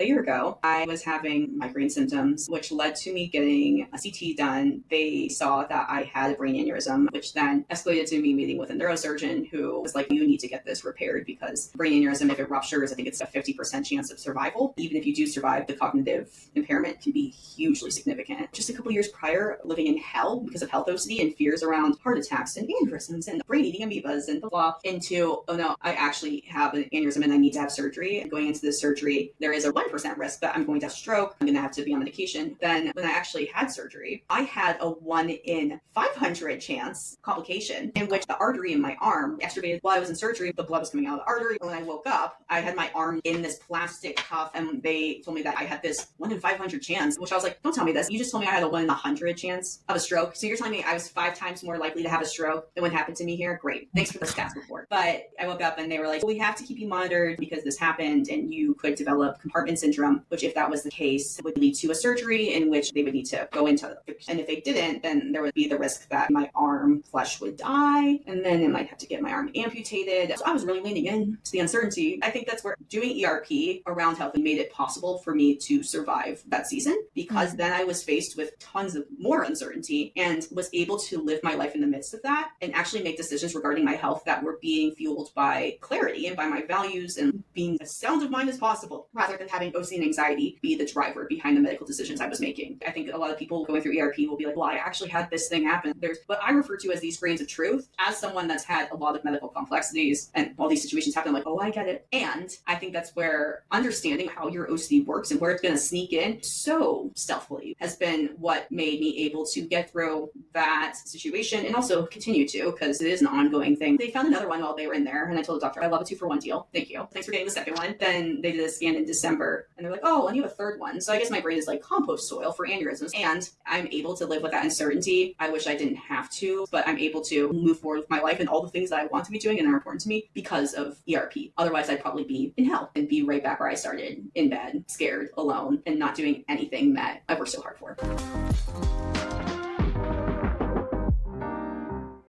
a year ago, I was having migraine symptoms, which led to me getting a CT done. They saw that I had a brain aneurysm, which then escalated to me meeting with a neurosurgeon who was like, you need to get this repaired because brain aneurysm, if it ruptures, I think it's a 50% chance of survival. Even if you do survive, the cognitive impairment can be hugely significant. Just a couple years prior, living in hell because of health OCD and fears around heart attacks and aneurysms and brain-eating amoebas and blah, into, oh no, I actually have an aneurysm and I need to have surgery. And going into this surgery, there is a 1% risk that I'm going to have stroke. I'm going to have to be on medication. Then when I actually had surgery, I had a 1 in 500 chance complication in which the artery in my arm extubated while I was in surgery. The blood was coming out of the artery. And when I woke up, I had my arm in this plastic cuff and they told me that I had this 1 in 500 chance, which I was like, don't tell me this. You just told me I had a 1 in 100 chance of a stroke. So you're telling me I was 5 times more likely to have a stroke than what happened to me here? Great. Thanks for the stats report. But I woke up and they were like, well, we have to keep you monitored because this happened and you could develop compartment syndrome, which if that was the case would lead to a surgery in which they would need to go into. And if they didn't, then there would be the risk that my arm flesh would die and then it might have to get my arm amputated. So I was really leaning into the uncertainty. I think that's where doing ERP around health made it possible for me to survive that season because then I was faced with tons of more uncertainty and was able to live my life in the midst of that and actually make decisions regarding my health that were being fueled by clarity and by my values and being as sound of mind as possible rather than having OCD and anxiety be the driver behind the medical decisions I was making. I think a lot of people going through ERP will be like, well, I actually had this thing happen. There's what I refer to as these grains of truth. As someone that's had a lot of medical complexities and all these situations happen, I'm like, oh, I get it. And I think that's where understanding how your OCD works and where it's going to sneak in so stealthily has been what made me able to get through that situation and also continue to, because it is an ongoing thing. They found another one while they were in there and I told the doctor, I love a 2-for-1 deal. Thank you. Thanks for getting the second one. Then they did a scan in December and they're like, oh, and you have a third one. So I guess my brain is like compost soil for aneurysms and I'm able to live with that uncertainty. I wish I didn't have to, but I'm able to move forward with my life and all the things that I want to be doing and are important to me because of ERP. Otherwise, I'd probably be in hell and be right back where I started, in bed, scared, alone, and not doing anything that I worked so hard for.